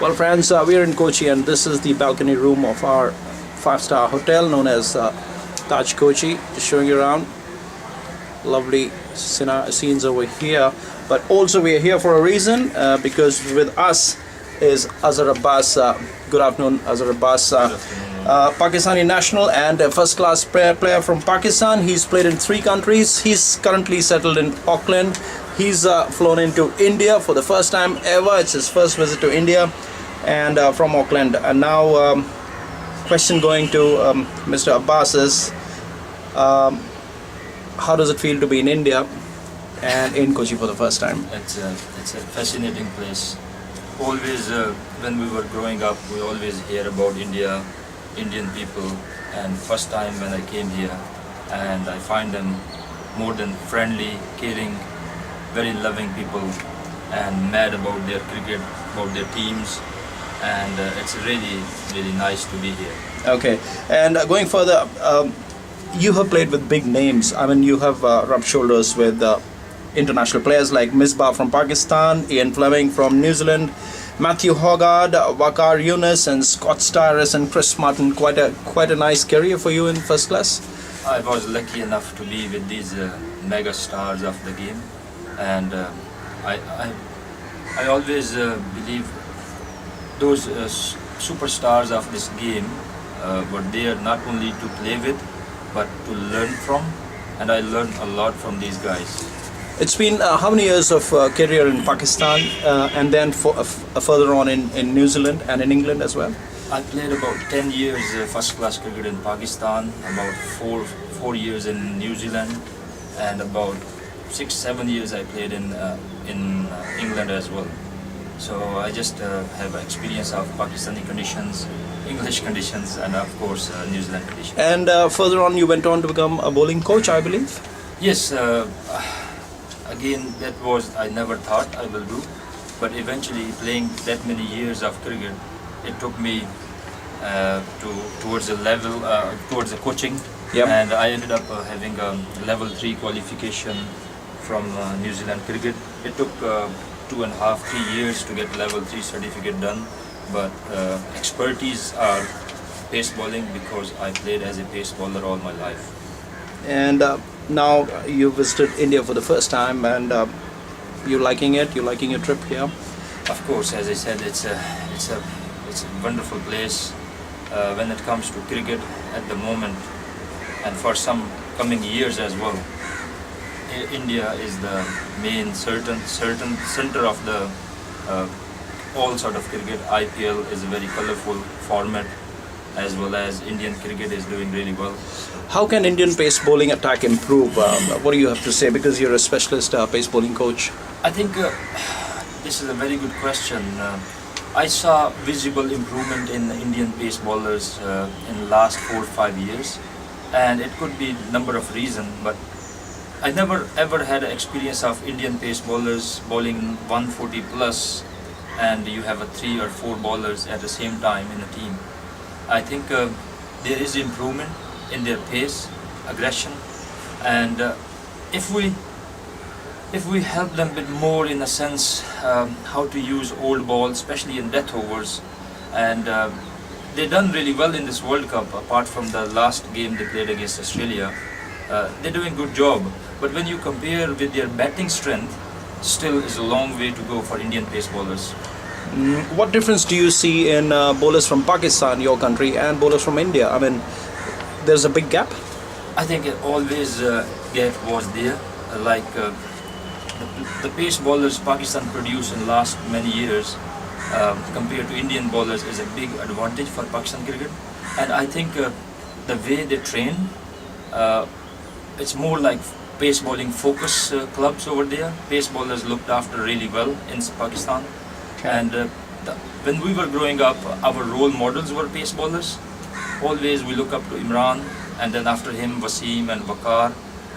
Well, friends, we are in Kochi, and this is the balcony room of our five-star hotel known as Taj Kochi. Just showing you around. Lovely scenes over here. But also, we are here for a reason because with us is Azhar Abbas. Good afternoon, Azhar Abbas. Pakistani national and a first-class player from Pakistan. He's played in 3 countries. He's currently settled in Auckland. He's flown into India for the first time ever. It's his first visit to India, and from Auckland. And now, question going to Mr. Abbas is, how does it feel to be in India and in Kochi for the first time? It's a fascinating place. Always, when we were growing up, we always hear about India, Indian people, and first time when I came here, and I find them more than friendly, caring, very loving people, and mad about their cricket, about their teams, and it's really nice to be here. Okay, and going further, you have played with big names. I mean, you have rubbed shoulders with international players like Misbah from Pakistan, Ian Fleming from New Zealand, Matthew Hoggard, Waqar Younis, and Scott Styris and Chris Martin. Quite a nice career for you in first class. I was lucky enough to be with these mega stars of the game, and I always believe those superstars of this game were there not only to play with, but to learn from, and I learned a lot from these guys. It's been how many years of career in Pakistan and then further on in New Zealand and in England as well? I played about 10 years first class cricket in Pakistan, about 4 years in New Zealand, and about 6-7 years I played in England as well. So I just have experience of Pakistani conditions, English conditions, and of course New Zealand conditions. And further on you went on to become a bowling coach, I believe? Yes, again that was I never thought I will do, but eventually playing that many years of cricket, it took me towards the level, towards the coaching. Yep. And I ended up having a level 3 qualification from New Zealand cricket. It took 2.5-3 years to get level 3 certificate done, but expertise are pace bowling because I played as a pace bowler all my life. And now you visited India for the first time, and you're liking it? You're liking your trip here? Of course, as I said, it's a wonderful place when it comes to cricket at the moment, and for some coming years as well. India is the main certain center of the all sort of cricket. IPL is a very colorful format, as well as Indian cricket is doing really well. How can Indian pace bowling attack improve? What do you have to say, because you're a specialist pace bowling coach? I think this is a very good question. I saw visible improvement in Indian pace bowlers in the last 4 or 5 years, and it could be a number of reasons, but I never ever had an experience of Indian pace bowlers bowling 140 plus, and you have 3 or 4 bowlers at the same time in a team. I think there is improvement in their pace, aggression, and if we help them a bit more in a sense how to use old balls, especially in death overs, and they done really well in this World Cup. Apart from the last game they played against Australia, they're doing good job. But when you compare with their batting strength, still is a long way to go for Indian pace bowlers. What difference do you see in bowlers from Pakistan, your country, and bowlers from India? I mean, there's a big gap? I think it always gap was there. The pace bowlers Pakistan produced in the last many years compared to Indian bowlers is a big advantage for Pakistan cricket. And I think the way they train, it's more like pace bowling focus clubs over there. Pace bowlers looked after really well in Pakistan. Okay. And when we were growing up, our role models were pace bowlers. Always we look up to Imran, and then after him Wasim and Waqar.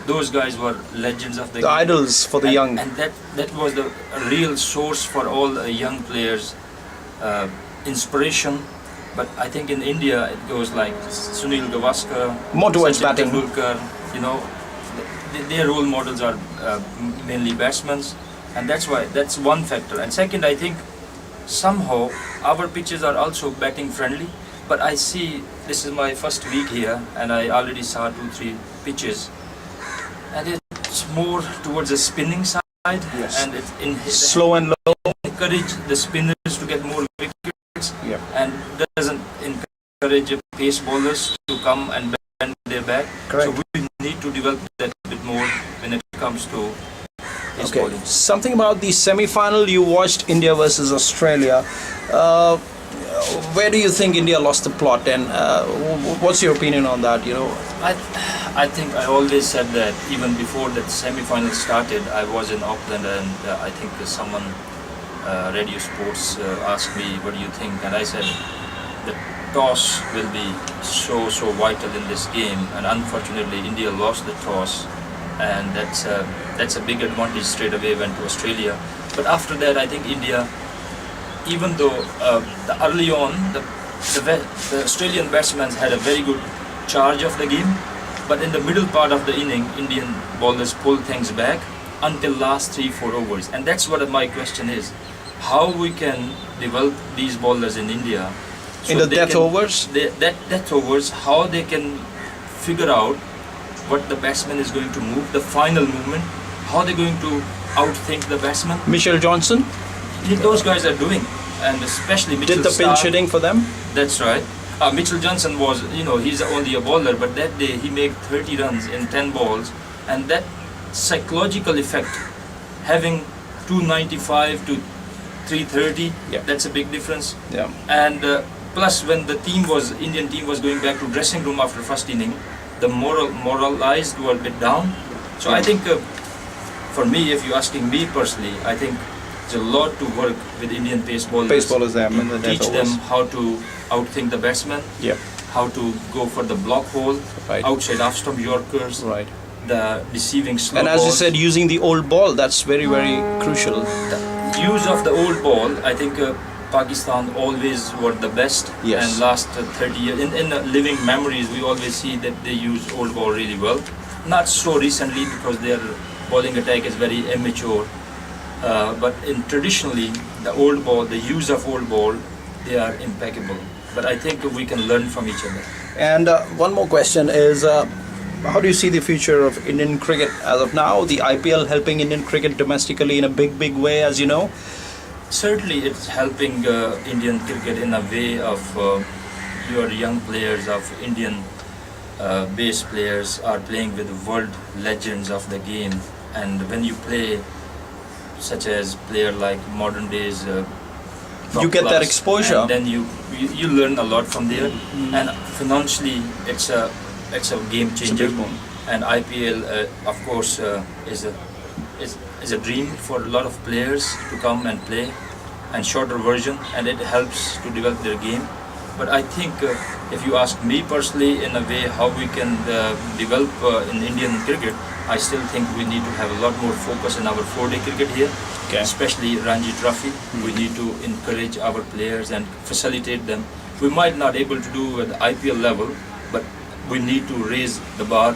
Those guys were legends of the game. Idols for the young. And that was the real source for all the young players, inspiration. But I think in India it goes like Sunil Gavaskar, more towards Sachin batting. Tendulkar, you know, their role models are mainly batsmen, and that's one factor. And second, I think somehow our pitches are also batting friendly. But I see this is my first week here, and I already saw 2-3 pitches, and it's more towards the spinning side. Yes. And it's in Slow and low. encourage the spinners to get more wickets, Yeah. and doesn't encourage pace bowlers to come and bend their back. Correct. So we need to develop that a bit more when it comes to pace Okay. bowling. Something about the semi-final. You watched India versus Australia. Uh, where do you think India lost the plot, and what's your opinion on that? I think I always said that even before that semi-final started. I was in Auckland, and I think someone radio sports asked me, what do you think? And I said the toss will be so vital in this game, and unfortunately India lost the toss, and that's a big advantage straight away went to Australia. But after that, I think India, even though early on the Australian batsmen had a very good charge of the game, but in the middle part of the inning, Indian bowlers pulled things back until last 3-4 overs. And that's what my question is: how we can develop these bowlers in India In the death overs? Death overs, how they can figure out what the batsman is going to move, the final movement, how they're going to outthink the batsman. Mitchell Johnson Those guys are doing, and especially Mitchell did the pinch Starc. hitting for them. That's right. Mitchell Johnson was, he's only a bowler, but that day he made 30 runs in 10 balls, and that psychological effect, having 295 to 330, Yeah. that's a big difference. Yeah. And plus, when the Indian team was going back to dressing room after first inning, the moralized were a bit down. So I think, for me, if you're asking me personally, I think there's a lot to work with Indian pace bowlers. Pace bowlers them in the death Teach them overs. how to outthink the batsman, Yeah. how to go for the block hole, Right. outside off stump yorkers, Right. the deceiving slow And as you balls. said, using the old ball, that's very, very crucial. The use of the old ball, I think Pakistan always were the best. Yes. And last 30 years, in the living memories, we always see that they use old ball really well. Not so recently, because their bowling attack is very immature. But traditionally, the old ball, the use of old ball, they are impeccable. But I think we can learn from each other. And one more question is, how do you see the future of Indian cricket as of now? The IPL helping Indian cricket domestically in a big way, as you know. Certainly, it's helping Indian cricket in a way of your young players, of Indian base players are playing with world legends of the game. And when you play such as player like modern days, You get that exposure. and then you learn a lot from there. And financially, it's a game It's a changer. big one. And IPL, of course, is a dream for a lot of players to come and play, and shorter version, and it helps to develop their game. But I think, if you ask me personally, in a way, how we can develop in Indian cricket, I still think we need to have a lot more focus in our 4-day cricket here, Okay. especially Ranji Trophy. We need to encourage our players and facilitate them. We might not able to do at the IPL level, but we need to raise the bar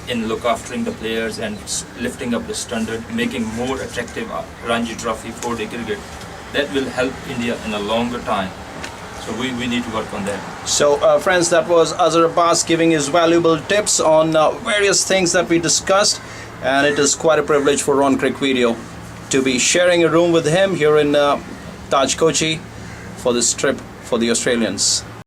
in look aftering the players and lifting up the standard, making more attractive Ranji Trophy 4-day cricket. That will help India in a longer time. So we need to work on that. So, friends, that was Azhar Abbas giving his valuable tips on various things that we discussed, and it is quite a privilege for Ron Crick Video to be sharing a room with him here in Taj Kochi for this trip for the Australians.